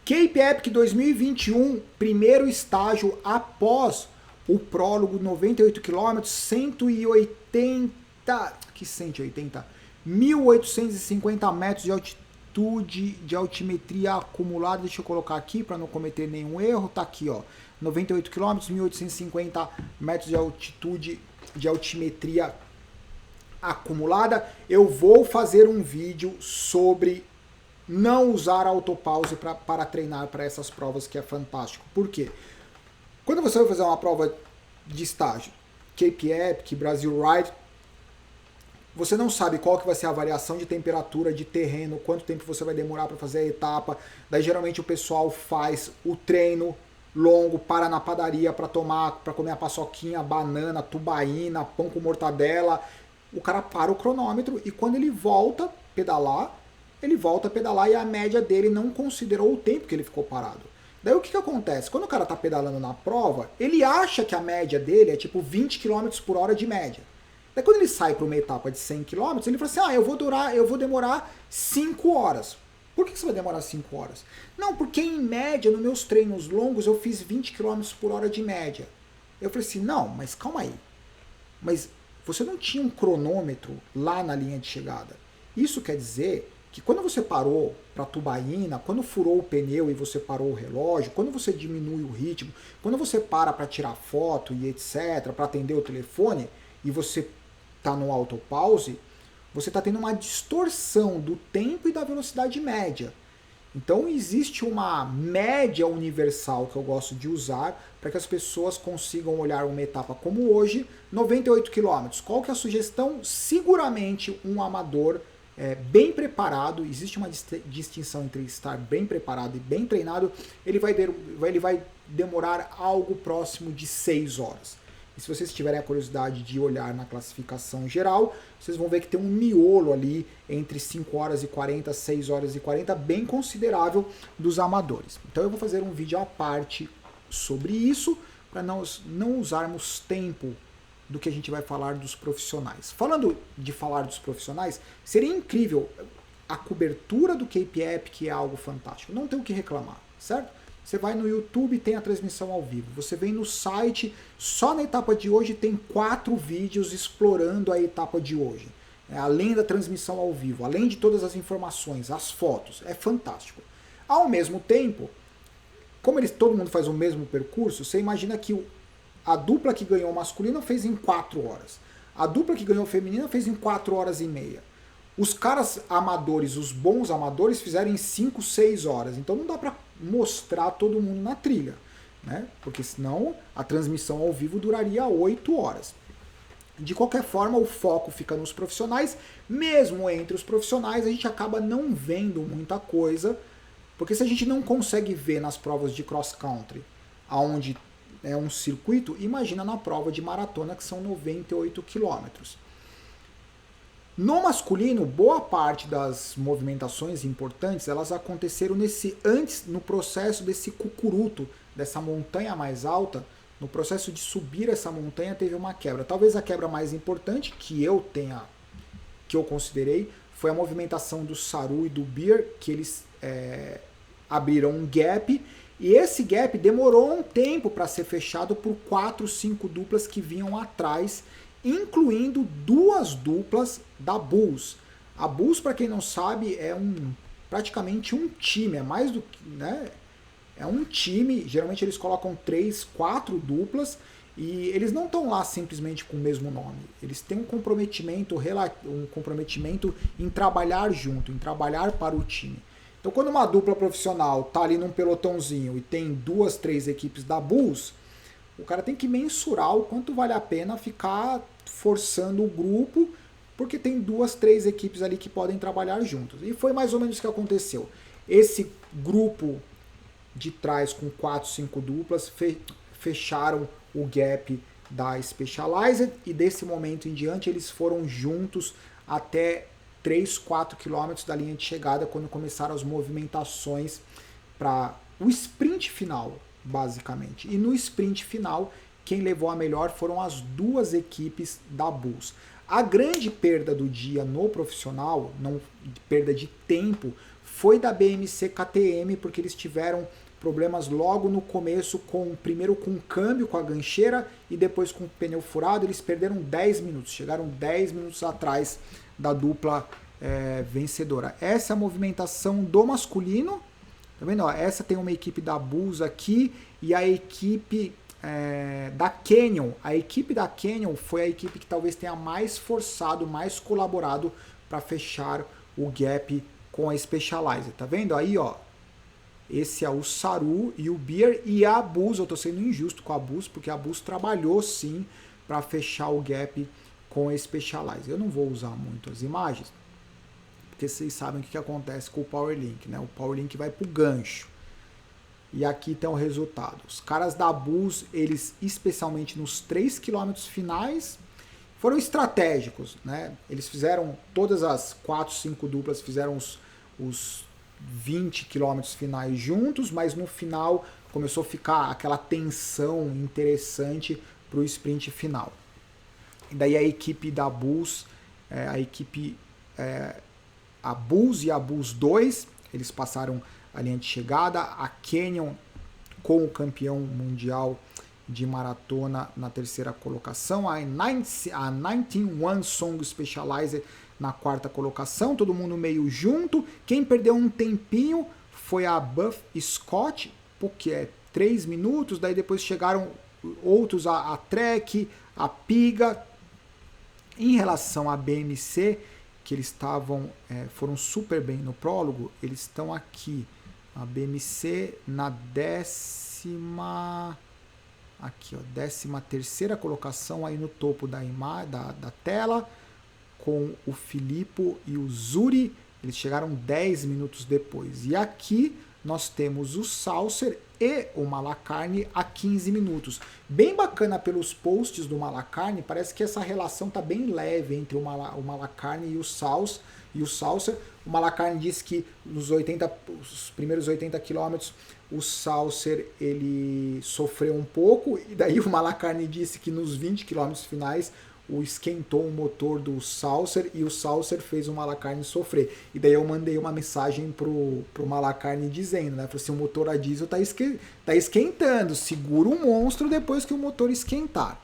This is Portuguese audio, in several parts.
Cape Epic 2021, primeiro estágio após o prólogo, 98 km, 180, que 180? 1.850 metros de altitude, de altimetria acumulada. Deixa eu colocar aqui para não cometer nenhum erro. Tá aqui, ó, 98 km, 1.850 metros de altitude, de altimetria acumulada. Eu vou fazer um vídeo sobre não usar autopause para treinar para essas provas, que é fantástico. Por quê? Quando você vai fazer uma prova de estágio, Cape Epic, Brasil Ride, você não sabe qual que vai ser a variação de temperatura, de terreno, quanto tempo você vai demorar para fazer a etapa. Daí geralmente o pessoal faz o treino longo, para na padaria para comer a paçoquinha, banana, tubaína, pão com mortadela. O cara para o cronômetro e quando ele volta a pedalar e a média dele não considerou o tempo que ele ficou parado. Daí o que acontece? Quando o cara tá pedalando na prova, ele acha que a média dele é tipo 20 km por hora de média. Daí quando ele sai para uma etapa de 100 km, ele fala assim, eu vou demorar 5 horas. Por que você vai demorar 5 horas? Não, porque em média, nos meus treinos longos, eu fiz 20 km por hora de média. Eu falei assim, não, mas calma aí. Mas você não tinha um cronômetro lá na linha de chegada. Isso quer dizer que quando você parou para tubaína, quando furou o pneu e você parou o relógio, quando você diminui o ritmo, quando você para tirar foto e etc, para atender o telefone, e você está no autopause, você está tendo uma distorção do tempo e da velocidade média. Então existe uma média universal que eu gosto de usar para que as pessoas consigam olhar uma etapa como hoje, 98 km. Qual que é a sugestão? Seguramente um amador bem preparado, existe uma distinção entre estar bem preparado e bem treinado, ele vai demorar algo próximo de 6 horas. E se vocês tiverem a curiosidade de olhar na classificação geral, vocês vão ver que tem um miolo ali entre 5 horas e 40, 6 horas e 40, bem considerável dos amadores. Então eu vou fazer um vídeo à parte sobre isso, para nós não usarmos tempo do que a gente vai falar dos profissionais. Falando de falar dos profissionais, seria incrível. A cobertura do Cape Epic é algo fantástico, não tem o que reclamar, certo? Você vai no YouTube, tem a transmissão ao vivo. Você vem no site, só na etapa de hoje tem 4 vídeos explorando a etapa de hoje. Além da transmissão ao vivo, além de todas as informações, as fotos, é fantástico. Ao mesmo tempo, como todo mundo faz o mesmo percurso, você imagina que a dupla que ganhou masculino fez em 4 horas. A dupla que ganhou feminina fez em 4 horas e meia. Os caras amadores, os bons amadores, fizeram em 5, 6 horas. Então não dá para mostrar todo mundo na trilha, né? Porque senão a transmissão ao vivo duraria 8 horas. De qualquer forma, o foco fica nos profissionais. Mesmo entre os profissionais, a gente acaba não vendo muita coisa, porque se a gente não consegue ver nas provas de cross-country, aonde é um circuito, imagina na prova de maratona, que são 98 quilômetros. No masculino, boa parte das movimentações importantes, elas aconteceram no processo desse cucuruto, dessa montanha mais alta. No processo de subir essa montanha teve uma quebra. Talvez a quebra mais importante que eu considerei, foi a movimentação do Saru e do Beer, que eles abriram um gap, e esse gap demorou um tempo para ser fechado por 4, 5 duplas que vinham atrás, incluindo 2 duplas da Bulls. A Bulls, para quem não sabe, é praticamente um time, é mais do que, né? É um time, geralmente eles colocam 3, 4 duplas, e eles não estão lá simplesmente com o mesmo nome. Eles têm um comprometimento em trabalhar junto, em trabalhar para o time. Então quando uma dupla profissional está ali num pelotãozinho e tem 2, 3 equipes da Bulls, o cara tem que mensurar o quanto vale a pena ficar forçando o grupo, porque tem 2, 3 equipes ali que podem trabalhar juntos. E foi mais ou menos o que aconteceu. Esse grupo de trás com 4, 5 duplas fecharam o gap da Specialized, e desse momento em diante eles foram juntos até 3, 4 quilômetros da linha de chegada, quando começaram as movimentações para o sprint final, basicamente. E no sprint final, quem levou a melhor foram as 2 equipes da Bulls. A grande perda do dia no profissional, perda de tempo, foi da BMC KTM, porque eles tiveram problemas logo no começo, primeiro com o câmbio, com a gancheira, e depois com o pneu furado. Eles perderam 10 minutos, chegaram 10 minutos atrás da dupla vencedora. Essa é a movimentação do masculino, tá vendo? Ó, essa tem uma equipe da Bulls aqui, e a equipe da Canyon. A equipe da Canyon foi a equipe que talvez tenha mais forçado, mais colaborado para fechar o gap com a Specialized. Tá vendo aí, ó? Esse é o Saru e o Beer, e a Bulls, eu tô sendo injusto com a Bulls, porque a Bulls trabalhou sim para fechar o gap com a Specialized. Eu não vou usar muito as imagens, porque vocês sabem o que acontece com o Powerlink, né? O Powerlink vai pro gancho. E aqui tem o resultado. Os caras da Bulls, eles, especialmente nos 3 km finais, foram estratégicos, né? Eles fizeram todas as 4, 5 duplas, fizeram os 20 km finais juntos, mas no final começou a ficar aquela tensão interessante para o sprint final. E daí a equipe da Bulls, a Bulls e a Bulls 2, eles passaram a linha de chegada. A Canyon com o campeão mundial de maratona na terceira colocação, a 91 Song Specialized na quarta colocação, todo mundo meio junto. Quem perdeu um tempinho foi a Buff Scott, porque é 3 minutos, daí depois chegaram outros, a Trek, a Piga. Em relação à BMC, que eles foram super bem no prólogo, eles estão aqui. A BMC na 13ª colocação aí no topo da tela, com o Filippo e o Zuri. Eles chegaram 10 minutos depois. E aqui nós temos o Saucer e o Malacarne a 15 minutos. Bem bacana pelos posts do Malacarne, parece que essa relação está bem leve entre o Malacarne e o Saucer. O Malacarne disse que os primeiros 80 quilômetros o Saucer ele sofreu um pouco, e daí o Malacarne disse que nos 20 quilômetros finais esquentou o motor do Saucer e o Saucer fez o Malacarne sofrer. E daí eu mandei uma mensagem pro Malacarne dizendo, né? Falei assim, o motor a diesel tá esquentando, segura o monstro depois que o motor esquentar.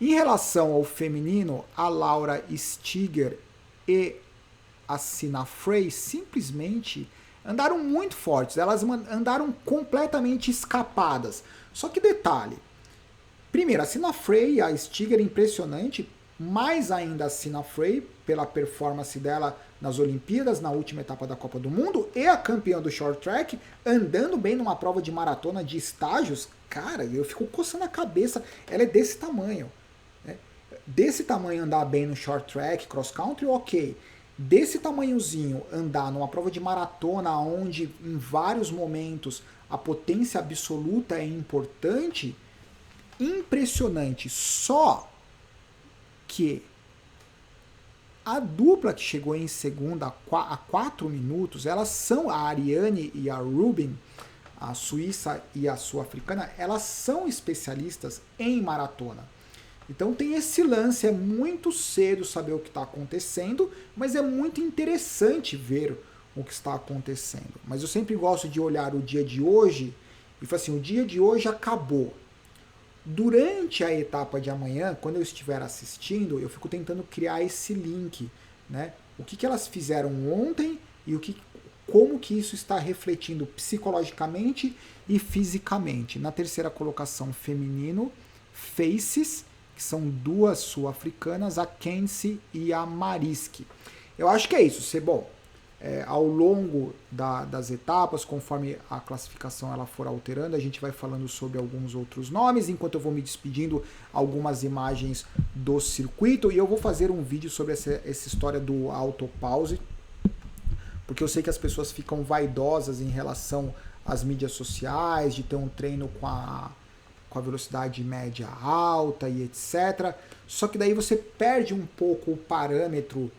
Em relação ao feminino, a Laura Stiger e a Sina Frey simplesmente andaram muito fortes, elas andaram completamente escapadas. Só que detalhe, primeiro, a Sina Frey e a Stiger impressionante, mais ainda a Sina Frey, pela performance dela nas Olimpíadas, na última etapa da Copa do Mundo, e a campeã do short track, andando bem numa prova de maratona de estágios. Cara, eu fico coçando a cabeça, ela é desse tamanho. Né? Desse tamanho andar bem no short track, cross country, ok. Desse tamanhozinho andar numa prova de maratona, onde em vários momentos a potência absoluta é importante, impressionante. Só que a dupla que chegou em segunda a 4 minutos, elas são a Ariane e a Rubin, a suíça e a sul-africana, elas são especialistas em maratona. Então tem esse lance, é muito cedo saber o que está acontecendo, mas é muito interessante ver o que está acontecendo. Mas eu sempre gosto de olhar o dia de hoje e falar assim, o dia de hoje acabou. Durante a etapa de amanhã, quando eu estiver assistindo, eu fico tentando criar esse link, né? O que elas fizeram ontem e como que isso está refletindo psicologicamente e fisicamente. Na terceira colocação, feminino, Faces, que são duas sul-africanas, a Kenzie e a Mariski. Eu acho que é isso, bom. Ao longo das etapas, conforme a classificação ela for alterando, a gente vai falando sobre alguns outros nomes, enquanto eu vou me despedindo algumas imagens do circuito, e eu vou fazer um vídeo sobre essa história do autopause, porque eu sei que as pessoas ficam vaidosas em relação às mídias sociais, de ter um treino com a velocidade média alta e etc. Só que daí você perde um pouco o parâmetro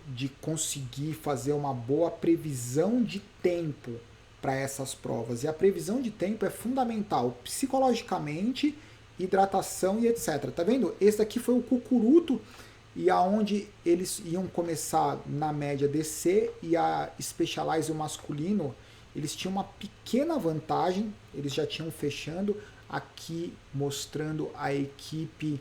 de conseguir fazer uma boa previsão de tempo para essas provas. E a previsão de tempo é fundamental psicologicamente, hidratação e etc. Tá vendo? Esse daqui foi o Cucuruto e aonde eles iam começar na média DC e a Specialized o masculino, eles tinham uma pequena vantagem, eles já tinham fechando, aqui mostrando a equipe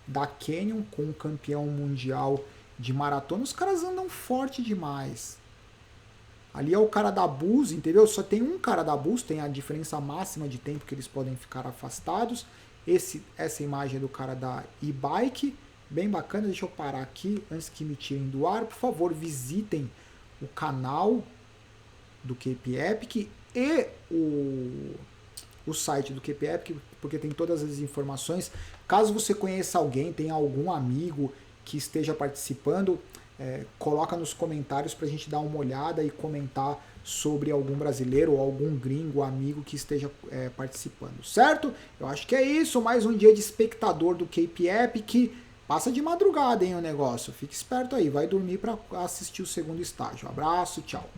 da Canyon com o campeão mundial de maratona. Os caras andam forte demais. Ali é o cara da Bulls, entendeu? Só tem um cara da Bulls, tem a diferença máxima de tempo que eles podem ficar afastados. Essa imagem é do cara da e-bike, bem bacana. Deixa eu parar aqui antes que me tirem do ar. Por favor, visitem o canal do Cape Epic e o site do Cape Epic, porque tem todas as informações. Caso você conheça alguém, tenha algum amigo que esteja participando, coloca nos comentários para a gente dar uma olhada e comentar sobre algum brasileiro ou algum gringo amigo que esteja participando, certo? Eu acho que é isso, mais um dia de espectador do Cape Epic. Passa de madrugada, hein, o negócio. Fique esperto aí, vai dormir para assistir o segundo estágio. Abraço, tchau.